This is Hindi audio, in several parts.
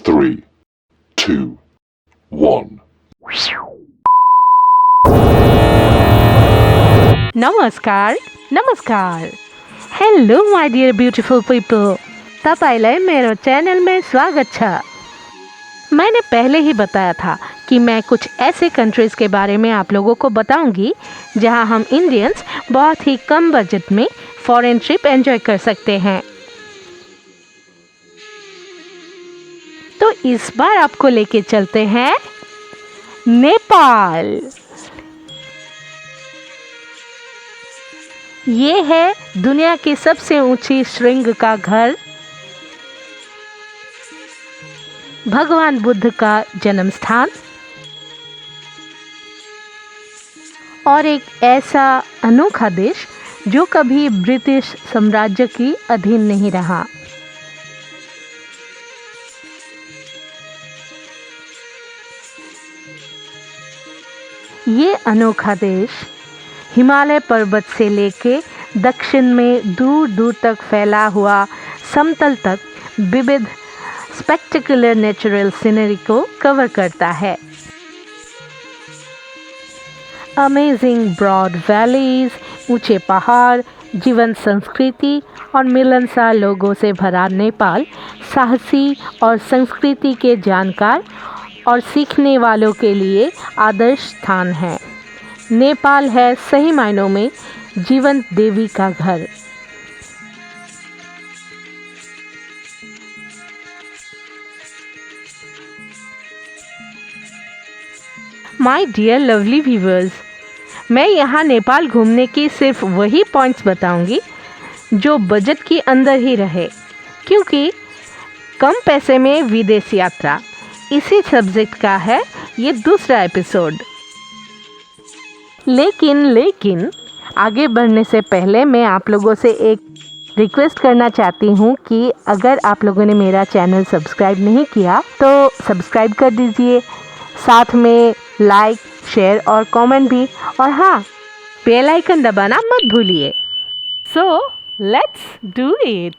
3, 2, 1. नमस्कार नमस्कार hello my dear beautiful people, तपाईलाई मेरो चैनल में स्वागत छ। मैंने पहले ही बताया था कि मैं कुछ ऐसे कंट्रीज़ के बारे में आप लोगों को बताऊंगी जहां हम इंडियंस बहुत ही कम बजट में फॉरेन ट्रिप एंजॉय कर सकते हैं। तो इस बार आपको लेके चलते हैं नेपाल। ये है दुनिया की सबसे ऊंची श्रृंग का घर, भगवान बुद्ध का जन्म स्थान और एक ऐसा अनोखा देश जो कभी ब्रिटिश साम्राज्य की अधीन नहीं रहा। ये अनोखा देश हिमालय पर्वत से लेके दक्षिण में दूर दूर तक फैला हुआ समतल तक विविध स्पेक्टेकुलर नेचुरल सीनरी को कवर करता है। अमेजिंग ब्रॉड वैलीज, ऊंचे पहाड़, जीवंत संस्कृति और मिलनसार लोगों से भरा नेपाल साहसी और संस्कृति के जानकार और सीखने वालों के लिए आदर्श स्थान है। नेपाल है सही मायनों में जीवंत देवी का घर। माय डियर लवली व्यूअर्स, मैं यहाँ नेपाल घूमने की सिर्फ वही पॉइंट्स बताऊंगी जो बजट के अंदर ही रहे, क्योंकि कम पैसे में विदेश यात्रा इसी सब्जेक्ट का है ये दूसरा एपिसोड। लेकिन आगे बढ़ने से पहले मैं आप लोगों से एक रिक्वेस्ट करना चाहती हूँ कि अगर आप लोगों ने मेरा चैनल सब्सक्राइब नहीं किया तो सब्सक्राइब कर दीजिए, साथ में लाइक, शेयर और कमेंट भी, और हाँ, बेल आइकन दबाना मत भूलिए। So let's do it.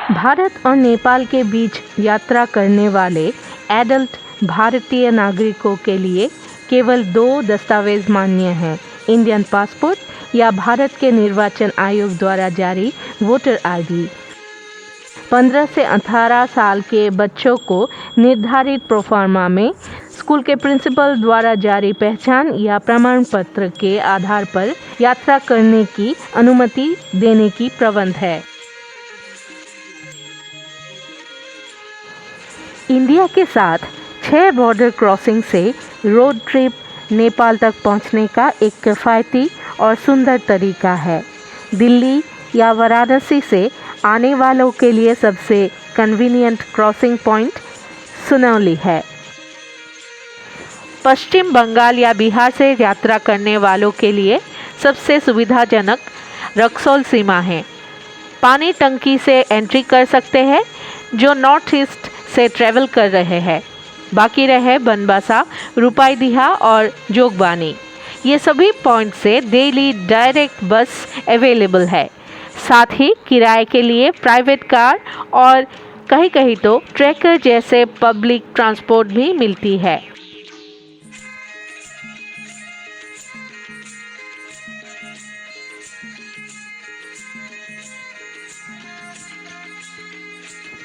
Bharat और नेपाल के बीच यात्रा करने वाले एडल्ट भारतीय नागरिकों के लिए केवल 2 दस्तावेज मान्य हैं: इंडियन पासपोर्ट या भारत के निर्वाचन आयोग द्वारा जारी वोटर आईडी। 15 से 18 साल के बच्चों को निर्धारित प्रोफार्मा में स्कूल के प्रिंसिपल द्वारा जारी पहचान या प्रमाण पत्र के आधार पर यात्रा करने की अनुमति देने की प्रबंध है। इंडिया के साथ 6 बॉर्डर क्रॉसिंग से रोड ट्रिप नेपाल तक पहुंचने का एक किफ़ायती और सुंदर तरीका है। दिल्ली या वाराणसी से आने वालों के लिए सबसे कन्वीनियंट क्रॉसिंग पॉइंट सुनौली है। पश्चिम बंगाल या बिहार से यात्रा करने वालों के लिए सबसे सुविधाजनक रक्सौल सीमा है। पानी टंकी से एंट्री कर सकते हैं जो नॉर्थ ईस्ट से ट्रैवल कर रहे हैं। बाकी रहे बनबासा, रूपाईदिहा और जोगबानी। ये सभी पॉइंट से डेली डायरेक्ट बस अवेलेबल है। साथ ही किराए के लिए प्राइवेट कार और कहीं तो ट्रैकर जैसे पब्लिक ट्रांसपोर्ट भी मिलती है।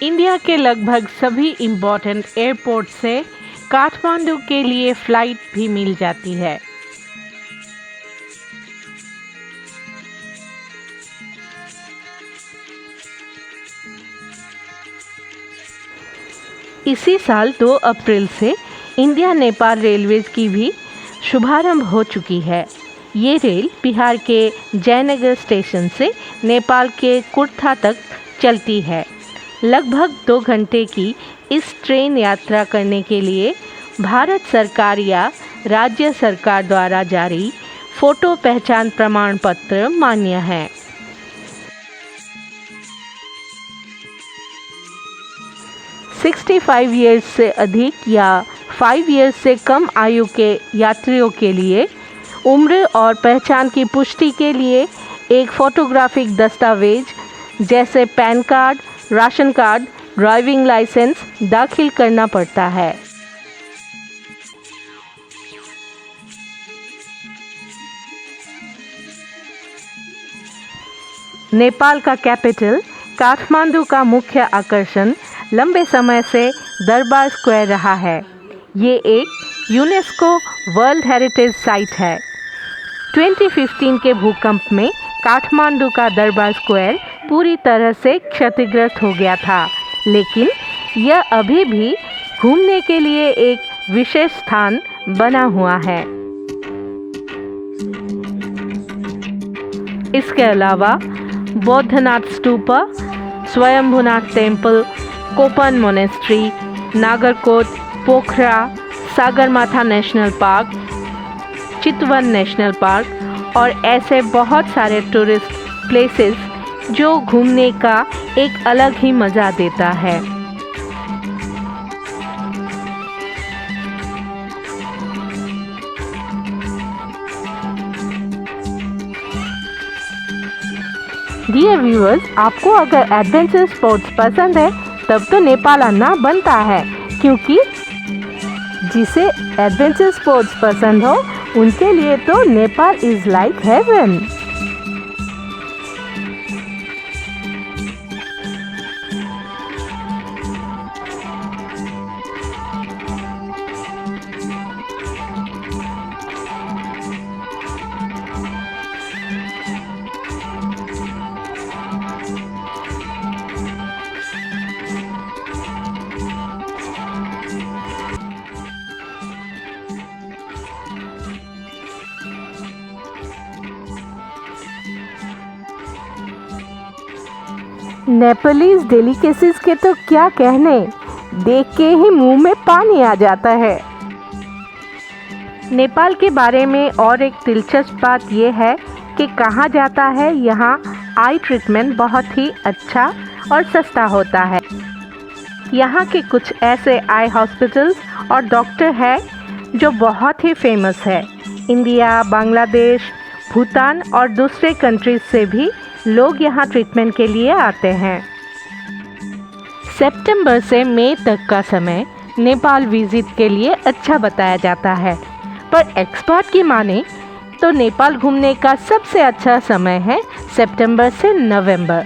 इंडिया के लगभग सभी इम्पोर्टेंट एयरपोर्ट से काठमांडू के लिए फ़्लाइट भी मिल जाती है। इसी साल 2 अप्रैल से इंडिया नेपाल रेलवेज की भी शुभारंभ हो चुकी है। ये रेल बिहार के जयनगर स्टेशन से नेपाल के कुर्था तक चलती है। लगभग 2 घंटे की इस ट्रेन यात्रा करने के लिए भारत सरकार या राज्य सरकार द्वारा जारी फ़ोटो पहचान प्रमाण पत्र मान्य है। $65 ईयर्स से अधिक या 5 ईयर्स से कम आयु के यात्रियों के लिए उम्र और पहचान की पुष्टि के लिए एक फोटोग्राफिक दस्तावेज जैसे PAN card, ration card, driving licence दाखिल करना पड़ता है। नेपाल का कैपिटल काठमांडू का मुख्य आकर्षण लंबे समय से दरबार स्क्वायर रहा है। ये एक यूनेस्को वर्ल्ड हेरिटेज साइट है। 2015 के भूकंप में काठमांडू का दरबार स्क्वायर पूरी तरह से क्षतिग्रस्त हो गया था, लेकिन यह अभी भी घूमने के लिए एक विशेष स्थान बना हुआ है। इसके अलावा Boudhanath stupa, Swayambhunath temple, Kopan monastery, Nagarkot, Pokhara, Sagarmatha national park, Chitwan national park और ऐसे बहुत सारे टूरिस्ट प्लेसेस जो घूमने का एक अलग ही मज़ा देता है। डियर व्यूअर्स, आपको अगर एडवेंचर स्पोर्ट्स पसंद है तब तो नेपाल आना बनता है, क्योंकि जिसे एडवेंचर स्पोर्ट्स पसंद हो उनके लिए तो Nepal is like heaven. Nepalese delicacies के तो क्या कहने, देख के ही मुंह में पानी आ जाता है। नेपाल के बारे में और एक दिलचस्प बात यह है कि कहा जाता है यहाँ आई ट्रीटमेंट बहुत ही अच्छा और सस्ता होता है। यहाँ के कुछ ऐसे आई हॉस्पिटल्स और डॉक्टर हैं जो बहुत ही फेमस है। इंडिया, बांग्लादेश, भूटान और दूसरे कंट्रीज से भी लोग यहाँ ट्रीटमेंट के लिए आते हैं। सितंबर से मई तक का समय नेपाल विजिट के लिए अच्छा बताया जाता है, पर एक्सपर्ट की माने तो नेपाल घूमने का सबसे अच्छा समय है सितंबर से नवंबर,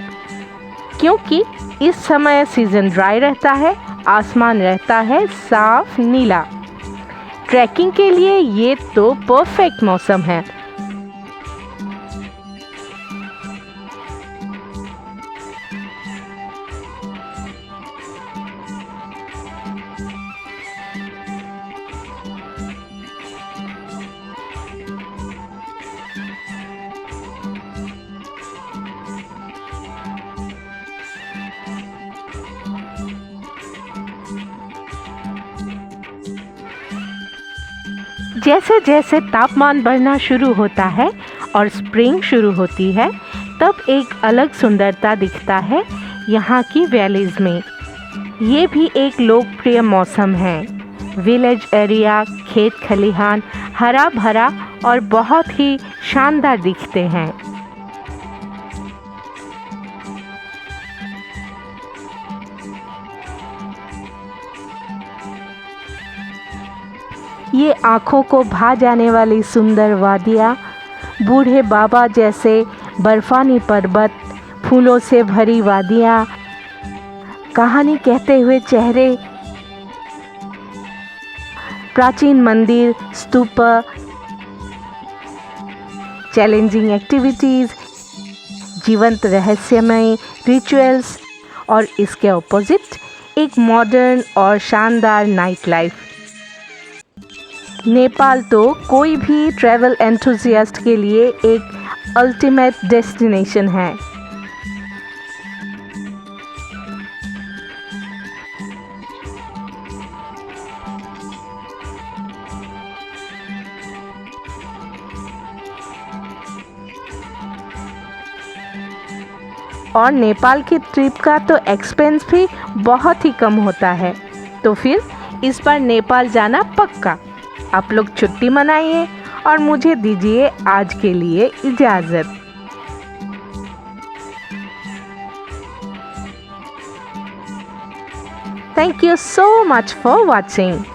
क्योंकि इस समय सीज़न ड्राई रहता है, आसमान रहता है साफ नीला। ट्रैकिंग के लिए ये तो परफेक्ट मौसम है। जैसे जैसे तापमान बढ़ना शुरू होता है और स्प्रिंग शुरू होती है, तब एक अलग सुंदरता दिखता है यहाँ की वैलीज में। ये भी एक लोकप्रिय मौसम है। विलेज एरिया, खेत खलिहान हरा भरा और बहुत ही शानदार दिखते हैं। ये आँखों को भा जाने वाली सुंदर वादियाँ, बूढ़े बाबा जैसे बर्फानी पर्वत, फूलों से भरी वादियाँ, कहानी कहते हुए चेहरे, प्राचीन मंदिर, स्तूप, चैलेंजिंग एक्टिविटीज़, जीवंत रहस्यमय रिचुअल्स और इसके ऑपोजिट एक मॉडर्न और शानदार नाइट लाइफ। नेपाल तो कोई भी ट्रैवल एंथुसियास्ट के लिए एक अल्टीमेट डेस्टिनेशन है। और नेपाल की ट्रिप का तो एक्सपेंस भी बहुत ही कम होता है, तो फिर इस बार नेपाल जाना पक्का। आप लोग छुट्टी मनाइए और मुझे दीजिए आज के लिए इजाज़त। Thank you so much for watching.